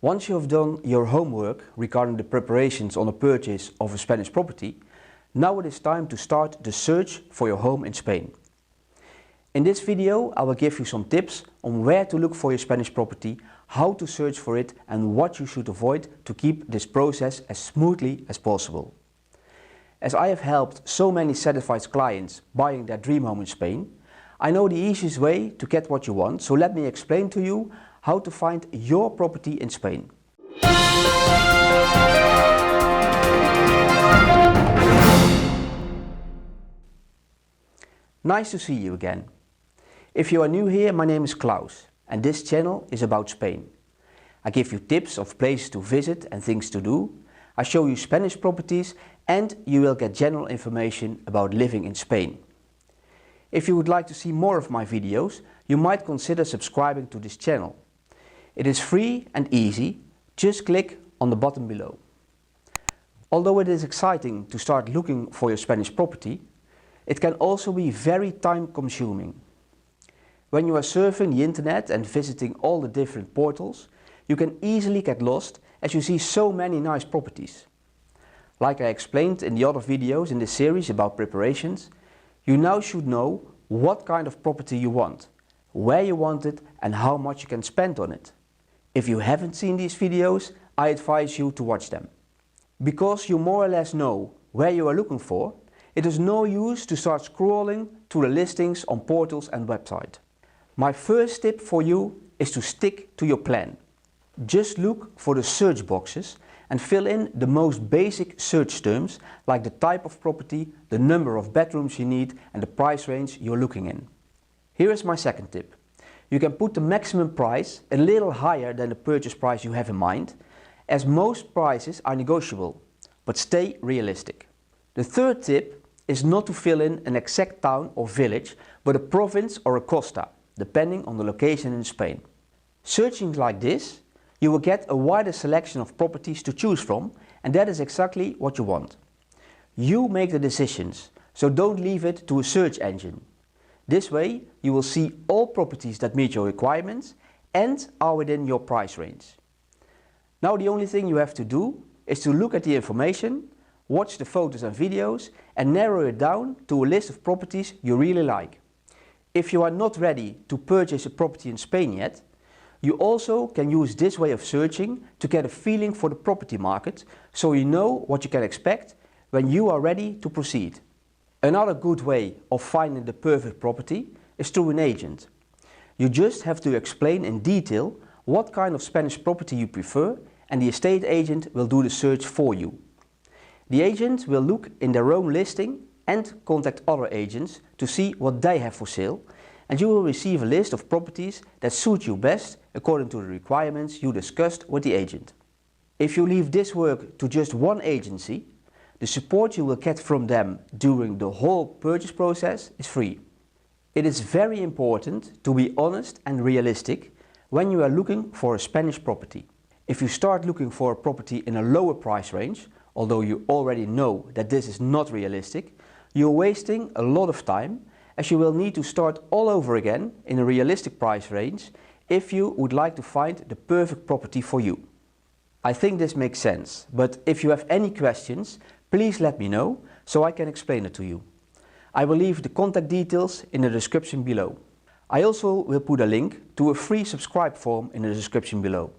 Once you have done your homework regarding the preparations on the purchase of a Spanish property, now it is time to start the search for your home in Spain. In this video I will give you some tips on where to look for your Spanish property, how to search for it and what you should avoid to keep this process as smoothly as possible. As I have helped so many satisfied clients buying their dream home in Spain, I know the easiest way to get what you want, so let me explain to you how to find your property in Spain. Nice to see you again. If you are new here, my name is Klaus and this channel is about Spain. I give you tips of places to visit and things to do. I show you Spanish properties and you will get general information about living in Spain. If you would like to see more of my videos, you might consider subscribing to this channel. It is free and easy, just click on the button below. Although it is exciting to start looking for your Spanish property, it can also be very time consuming. When you are surfing the internet and visiting all the different portals, you can easily get lost as you see so many nice properties. Like I explained in the other videos in this series about preparations, you now should know what kind of property you want, where you want it and how much you can spend on it. If you haven't seen these videos, I advise you to watch them. Because you more or less know where you are looking for, it is no use to start scrolling through the listings on portals and websites. My first tip for you is to stick to your plan. Just look for the search boxes and fill in the most basic search terms like the type of property, the number of bedrooms you need and the price range you're looking in. Here is my second tip. You can put the maximum price a little higher than the purchase price you have in mind, as most prices are negotiable, but stay realistic. The third tip is not to fill in an exact town or village, but a province or a costa, depending on the location in Spain. Searching like this, you will get a wider selection of properties to choose from, and that is exactly what you want. You make the decisions, so don't leave it to a search engine. This way you will see all properties that meet your requirements and are within your price range. Now the only thing you have to do is to look at the information, watch the photos and videos and narrow it down to a list of properties you really like. If you are not ready to purchase a property in Spain yet, you also can use this way of searching to get a feeling for the property market, so you know what you can expect when you are ready to proceed. Another good way of finding the perfect property is through an agent. You just have to explain in detail what kind of Spanish property you prefer and the estate agent will do the search for you. The agent will look in their own listing and contact other agents to see what they have for sale, and you will receive a list of properties that suit you best according to the requirements you discussed with the agent. If you leave this work to just one agency, the support you will get from them during the whole purchase process is free. It is very important to be honest and realistic when you are looking for a Spanish property. If you start looking for a property in a lower price range, although you already know that this is not realistic, you're wasting a lot of time, as you will need to start all over again in a realistic price range if you would like to find the perfect property for you. I think this makes sense, but if you have any questions, please let me know so I can explain it to you. I will leave the contact details in the description below. I also will put a link to a free subscribe form in the description below.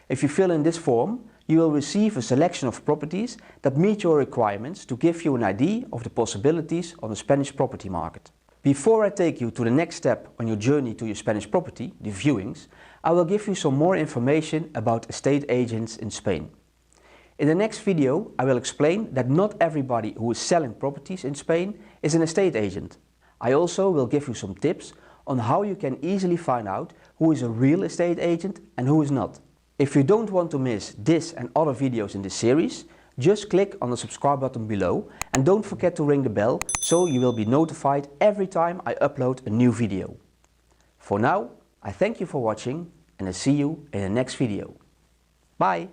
If you fill in this form, you will receive a selection of properties that meet your requirements to give you an idea of the possibilities on the Spanish property market. Before I take you to the next step on your journey to your Spanish property, the viewings, I will give you some more information about estate agents in Spain. In the next video I will explain that not everybody who is selling properties in Spain is an estate agent. I also will give you some tips on how you can easily find out who is a real estate agent and who is not. If you don't want to miss this and other videos in this series, just click on the subscribe button below and don't forget to ring the bell so you will be notified every time I upload a new video. For now, I thank you for watching and I see you in the next video. Bye!